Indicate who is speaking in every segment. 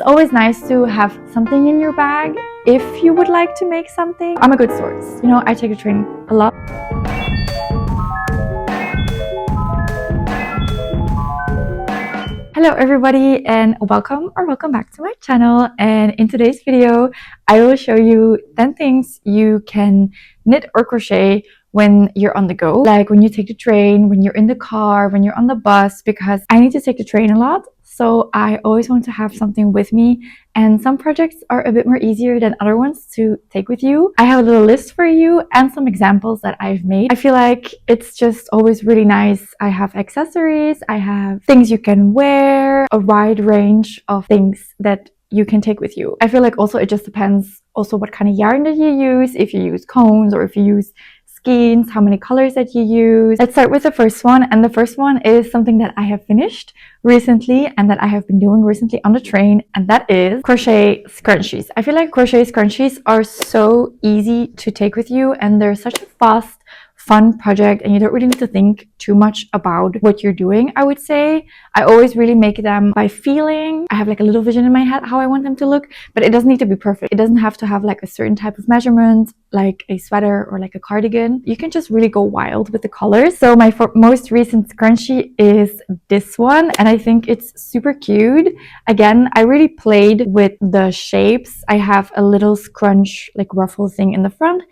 Speaker 1: always nice to have something in your bag if you would like to make something. I'm a good source. You know, I take the train a lot. Hello everybody and welcome back to my channel. And in today's video, I will show you 10 things you can knit or crochet when you're on the go. Like when you take the train, when you're in the car, when you're on the bus, because I need to take the train a lot. So I always want to have something with me, and some projects are a bit more easier than other ones to take with you. I have a little list for you and some examples that I've made. I feel like it's just always really nice. I have accessories, I have things you can wear, a wide range of things that you can take with you. I feel like also it just depends also what kind of yarn that you use, if you use cones or if you use skeins, how many colors that you use. Let's start with the first one, and the first one is something that I have finished recently and that I have been doing recently on the train, and that is crochet scrunchies. I feel like crochet scrunchies are so easy to take with you, and they're such a fast, fun project, and you don't really need to think too much about what you're doing. I would say I always really make them by feeling. I have like a little vision in my head how I want them to look, but it doesn't need to be perfect. It doesn't have to have like a certain type of measurement like a sweater or like a cardigan. You can just really go wild with the colors. So my most recent scrunchie is this one, and I think it's super cute. Again, I really played with the shapes. I have a little scrunch like ruffle thing in the front,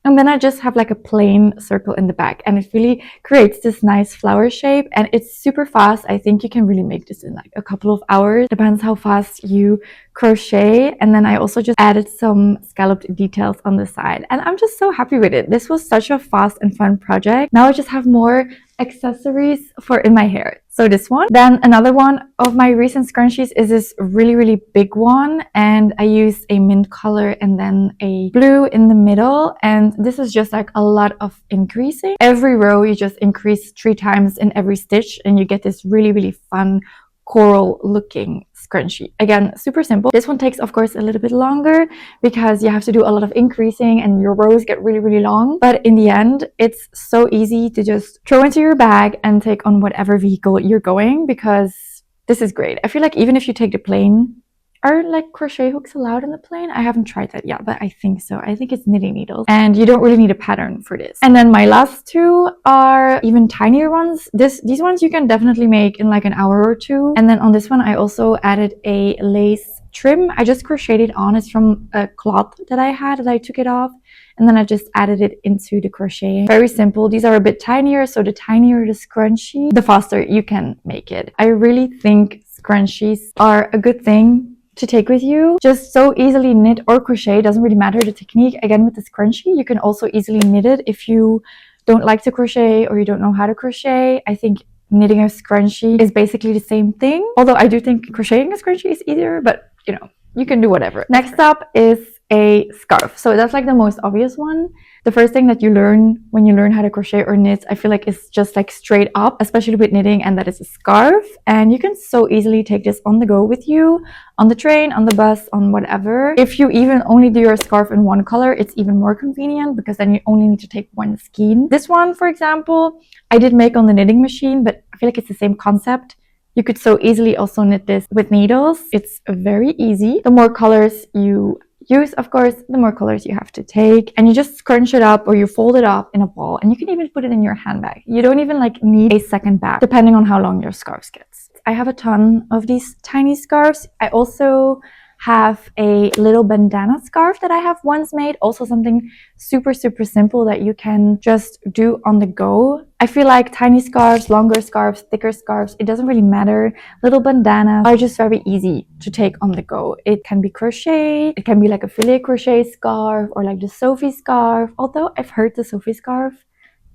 Speaker 1: and then I just have like a plain circle in the back, and it really creates this nice flower shape, and it's super fast. I think you can really make this in like a couple of hours. Depends how fast you crochet. And then I also just added some scalloped details on the side, and I'm just so happy with it. This was such a fast and fun project. Now I just have more accessories for in my hair. So this one. Then another one of my recent scrunchies is this really big one, and I use a mint color and then a blue in the middle, and this is just like a lot of increasing. Every row you just increase 3 times in every stitch, and you get this really fun coral looking scrunchie. Again, super simple. This one takes of course a little bit longer because you have to do a lot of increasing and your rows get really long, but in the end it's so easy to just throw into your bag and take on whatever vehicle you're going, because this is great. I feel like even if you take the plane, are like crochet hooks allowed in the plane? I haven't tried that yet, but I think so. I think it's knitting needles, and you don't really need a pattern for this. And then my last two are even tinier ones. These ones you can definitely make in like an hour or two. And then on this one I also added a lace trim. I just crocheted it on. It's from a cloth that I had that I took it off, and then I just added it into the crochet. Very simple. These are a bit tinier, so the tinier the scrunchie, the faster you can make it. I really think scrunchies are a good thing to take with you. Just so easily knit or crochet, doesn't really matter the technique. Again, with the scrunchie you can also easily knit it if you don't like to crochet or you don't know how to crochet. I think knitting a scrunchie is basically the same thing, although I do think crocheting a scrunchie is easier, but you know, you can do whatever. Next up is a scarf. So that's like the most obvious one. The first thing that you learn when you learn how to crochet or knit, I feel like is just like straight up, especially with knitting, and that is a scarf. And you can so easily take this on the go with you, on the train, on the bus, on whatever. If you even only do your scarf in one color, it's even more convenient because then you only need to take one skein. This one, for example, I did make on the knitting machine, but I feel like it's the same concept. You could so easily also knit this with needles. It's very easy. The more colors you use, of course, the more colors you have to take, and you just scrunch it up or you fold it up in a ball, and you can even put it in your handbag. You don't even like need a second bag depending on how long your scarves gets. I have a ton of these tiny scarves. I also have a little bandana scarf that I have once made, also something super simple that you can just do on the go. I feel like tiny scarves, longer scarves, thicker scarves, it doesn't really matter. Little bandanas are just very easy to take on the go. It can be crochet, it can be like a filet crochet scarf or like the Sophie scarf, although I've heard the Sophie scarf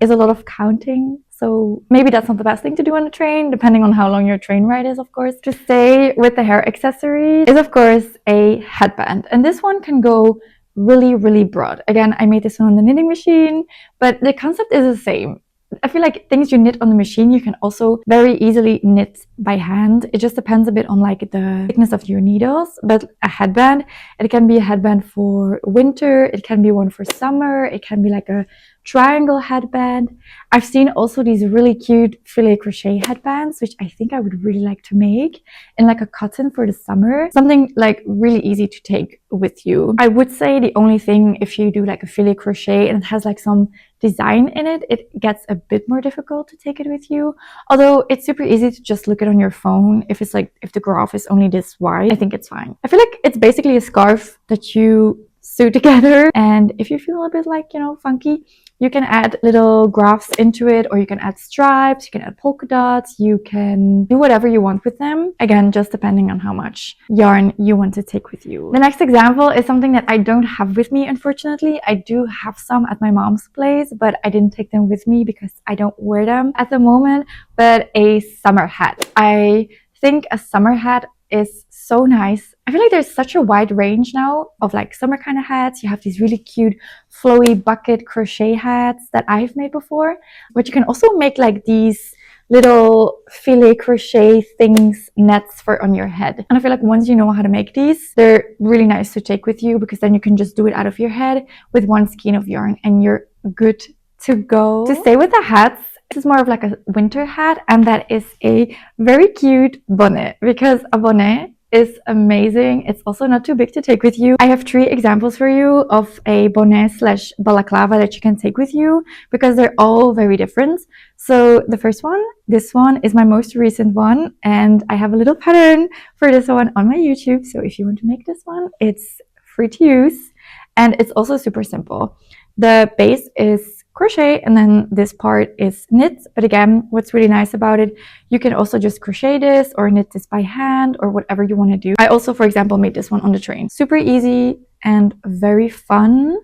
Speaker 1: is a lot of counting, so maybe that's not the best thing to do on the train, depending on how long your train ride is, of course. To stay with the hair accessories is of course a headband, and this one can go really broad. Again, I made this one on the knitting machine, but the concept is the same. I feel like things you knit on the machine, you can also very easily knit by hand. It just depends a bit on like the thickness of your needles. But a headband, it can be a headband for winter, it can be one for summer, it can be like a triangle headband. I've seen also these really cute filet crochet headbands, which I think I would really like to make in like a cotton for the summer. Something like really easy to take with you. I would say the only thing, if you do like a filet crochet and it has like some design in it, it gets a bit more difficult to take it with you. Although it's super easy to just look it on your phone. If it's like, if the graph is only this wide, I think it's fine. I feel like it's basically a scarf that you sew together, and if you feel a bit like, you know, funky, you can add little graphs into it, or you can add stripes, you can add polka dots, you can do whatever you want with them. Again, just depending on how much yarn you want to take with you. The next example is something that I don't have with me, unfortunately. I do have some at my mom's place, but I didn't take them with me because I don't wear them at the moment. But a summer hat. I think a summer hat is so nice. I feel like there's such a wide range now of like summer kind of hats. You have these really cute flowy bucket crochet hats that I've made before, but you can also make like these little filet crochet things, nets for on your head. And I feel like once you know how to make these, they're really nice to take with you, because then you can just do it out of your head with one skein of yarn and you're good to go. To stay with the hats, this is more of like a winter hat, and that is a very cute bonnet, because a bonnet is amazing. It's also not too big to take with you. I have 3 examples for you of a bonnet slash balaclava that you can take with you, because they're all very different. So the first one, this one is my most recent one, and I have a little pattern for this one on my YouTube. So if you want to make this one, it's free to use, and it's also super simple. The base is crochet, and then this part is knit. But again, what's really nice about it, you can also just crochet this or knit this by hand or whatever you want to do. I also, for example, made this one on the train. Super easy and very fun.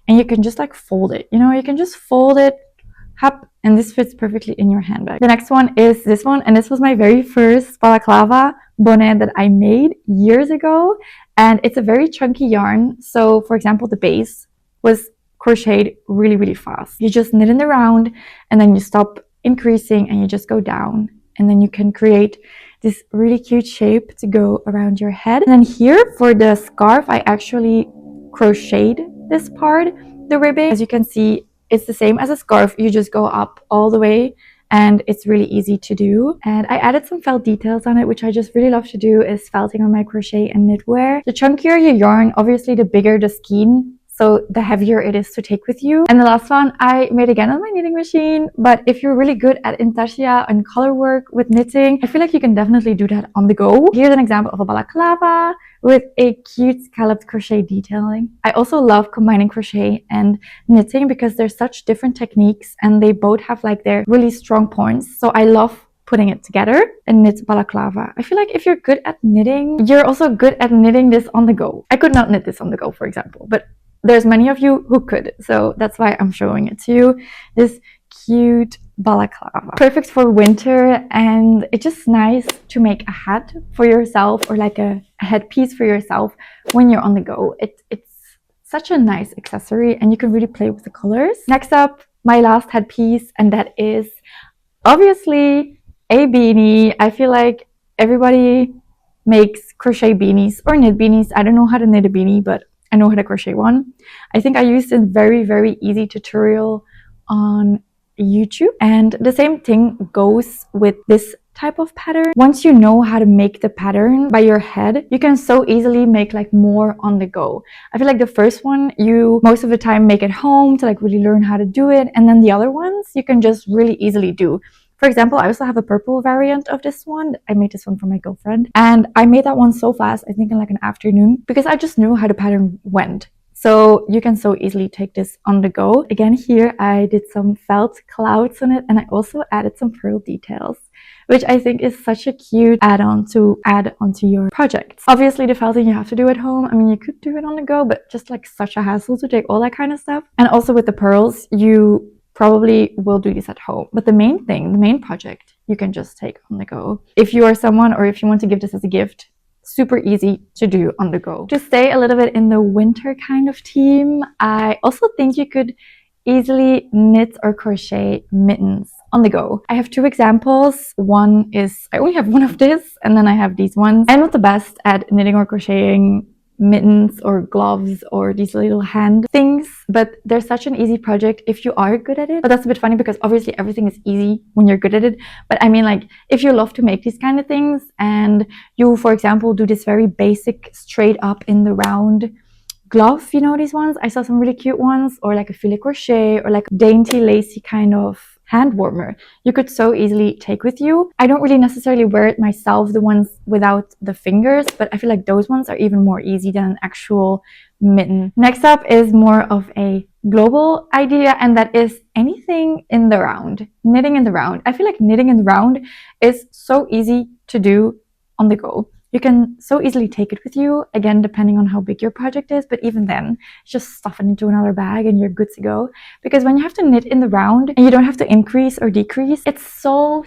Speaker 1: And you can just like fold it, you know, you can just fold it, hop, and this fits perfectly in your handbag. The next one is this one, and this was my very first balaclava bonnet that I made years ago. And it's a very chunky yarn. So for example, the base was crocheted really fast. You just knit in the round, and then you stop increasing and you just go down, and then you can create this really cute shape to go around your head. And then here for the scarf, I actually crocheted this part, the ribbing. As you can see, it's the same as a scarf. You just go up all the way, and it's really easy to do. And I added some felt details on it, which I just really love to do, is felting on my crochet and knitwear. The chunkier your yarn, obviously the bigger the skein, so the heavier it is to take with you. And the last one I made again on my knitting machine, but if you're really good at intarsia and color work with knitting, I feel like you can definitely do that on the go. Here's an example of a balaclava with a cute scalloped crochet detailing. I also love combining crochet and knitting because they're such different techniques, and they both have like their really strong points. So I love putting it together and knit balaclava. I feel like if you're good at knitting, you're also good at knitting this on the go. I could not knit this on the go, for example, but there's many of you who could, so that's why I'm showing it to you. This cute balaclava, perfect for winter, and it's just nice to make a hat for yourself or like a headpiece for yourself when you're on the go. It's such a nice accessory, and you can really play with the colors. Next up, my last headpiece, and that is obviously a beanie. I feel like everybody makes crochet beanies or knit beanies. I don't know how to knit a beanie, but I know how to crochet one. I think I used a very easy tutorial on YouTube, and the same thing goes with this type of pattern. Once you know how to make the pattern by your head, you can so easily make like more on the go. I feel like the first one you most of the time make at home to like really learn how to do it, and then the other ones you can just really easily do. For example, I also have a purple variant of this one. I made this one for my girlfriend, and I made that one so fast, I think in like an afternoon, because I just knew how the pattern went. So you can so easily take this on the go. Again, here I did some felt clouds on it, and I also added some pearl details, which I think is such a cute add-on to add onto your project. Obviously, the felting you have to do at home. I mean, you could do it on the go, but just like such a hassle to take all that kind of stuff. And also with the pearls, you probably will do this at home, but the main thing, the main project, you can just take on the go. If you are someone, or if you want to give this as a gift, super easy to do on the go. To stay a little bit in the winter kind of theme, I also think you could easily knit or crochet mittens on the go. I have two examples. One is, I only have one of this, and then I have these ones. I'm not the best at knitting or crocheting mittens or gloves or these little hand things, but they're such an easy project if you are good at it. But that's a bit funny because obviously everything is easy when you're good at it, but I mean, like, if you love to make these kind of things and you, for example, do this very basic straight up in the round glove, you know, these ones, I saw some really cute ones, or like a filet crochet, or like a dainty lacy kind of hand warmer you could so easily take with you. I don't really necessarily wear it myself, the ones without the fingers, but I feel like those ones are even more easy than an actual mitten. Next up is more of a global idea, and that is anything in the round, knitting in the round. I feel like knitting in the round is so easy to do on the go. You can so easily take it with you, again, depending on how big your project is, but even then, just stuff it into another bag and you're good to go. Because when you have to knit in the round and you don't have to increase or decrease, it's so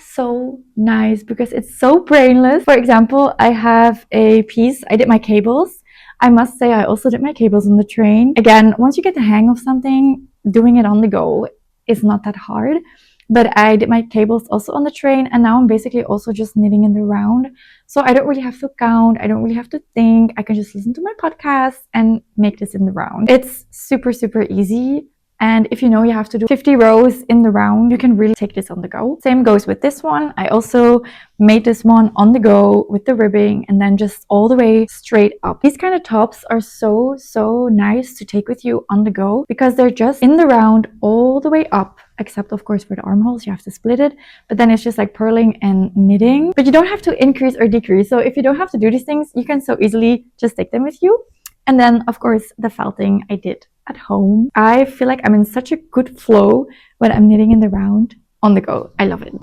Speaker 1: nice because it's so brainless. For example, I have a piece, I did my cables. I must say I also did my cables on the train. Again, once you get the hang of something, doing it on the go is not that hard. But I did my cables also on the train, and now I'm basically also just knitting in the round. So I don't really have to count, I don't really have to think. I can just listen to my podcast and make this in the round. It's super easy. And if you know you have to do 50 rows in the round, you can really take this on the go. Same goes with this one. I also made this one on the go with the ribbing and then just all the way straight up. These kind of tops are so nice to take with you on the go because they're just in the round all the way up, except of course for the armholes, you have to split it, but then it's just like purling and knitting, but you don't have to increase or decrease. So if you don't have to do these things, you can so easily just take them with you. And then of course the felting I did at home. I feel like I'm in such a good flow when I'm knitting in the round on the go. I love it.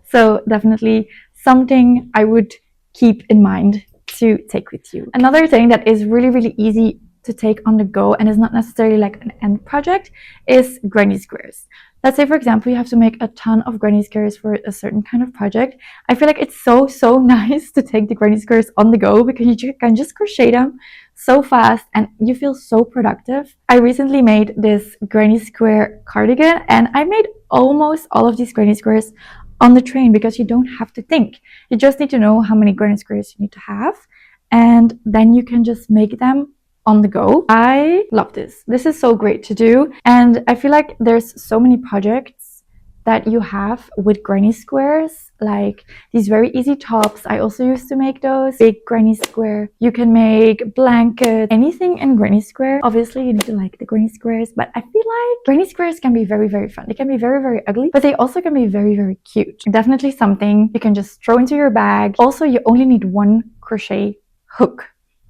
Speaker 1: So definitely something I would keep in mind to take with you. Another thing that is really easy to take on the go and is not necessarily like an end project is granny squares. Let's say, for example, you have to make a ton of granny squares for a certain kind of project. I feel like it's so nice to take the granny squares on the go because you can just crochet them so fast and you feel so productive. I recently made this granny square cardigan and I made almost all of these granny squares on the train because you don't have to think. You just need to know how many granny squares you need to have, and then you can just make them on the go. I love this. This is so great to do, and I feel like there's so many projects that you have with granny squares, like these very easy tops. I also used to make those. Big granny square. You can make blankets, anything in granny square. Obviously, you need to like the granny squares, but I feel like granny squares can be very fun. They can be very ugly, but they also can be very cute. Definitely something you can just throw into your bag. Also, you only need one crochet hook.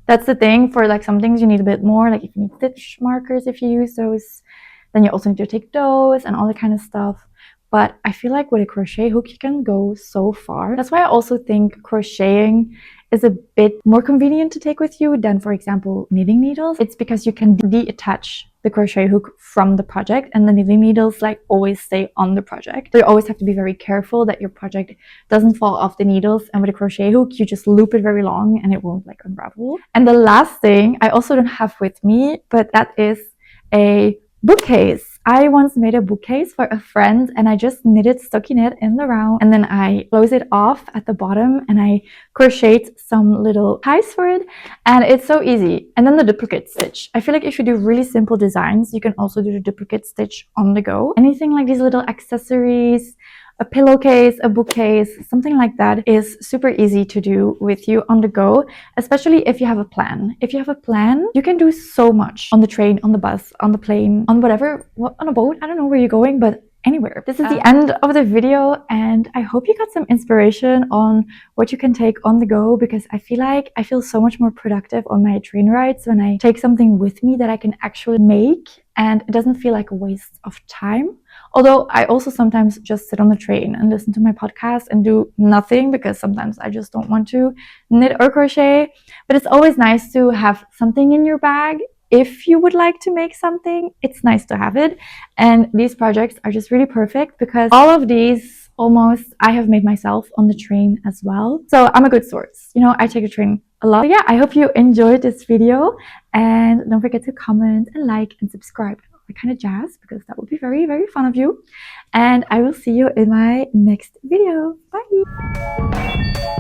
Speaker 1: That's the thing. For like some things you need a bit more, like if you need stitch markers, if you use those, then you also need to take those and all that kind of stuff. But I feel like with a crochet hook you can go so far. That's why I also think crocheting is a bit more convenient to take with you than, for example, knitting needles. It's because you can detach the crochet hook from the project, and the knitting needles like always stay on the project. So you always have to be very careful that your project doesn't fall off the needles, and with a crochet hook you just loop it very long and it won't like unravel. And the last thing I also don't have with me, but that is a bookcase. I once made a bookcase for a friend and I just knitted stockinette in the round, and then I close it off at the bottom and I crocheted some little ties for it, and it's so easy. And then the duplicate stitch. I feel like if you do really simple designs, you can also do the duplicate stitch on the go. Anything like these little accessories, a pillowcase, a bookcase, something like that is super easy to do with you on the go, especially if you have a plan. If you have a plan, you can do so much on the train, on the bus, on the plane, on whatever, on a boat. I don't know where you're going, but anywhere. This is the end of the video, and I hope you got some inspiration on what you can take on the go, because I feel like I feel so much more productive on my train rides when I take something with me that I can actually make, and it doesn't feel like a waste of time. Although I also sometimes just sit on the train and listen to my podcast and do nothing, because sometimes I just don't want to knit or crochet. But it's always nice to have something in your bag. If you would like to make something, it's nice to have it. And these projects are just really perfect because all of these almost I have made myself on the train as well. So I'm a good source. You know, I take the train a lot. So yeah, I hope you enjoyed this video, and don't forget to comment and like and subscribe. kind of jazz, because that would be very, very fun of you. And I will see you in my next video. Bye.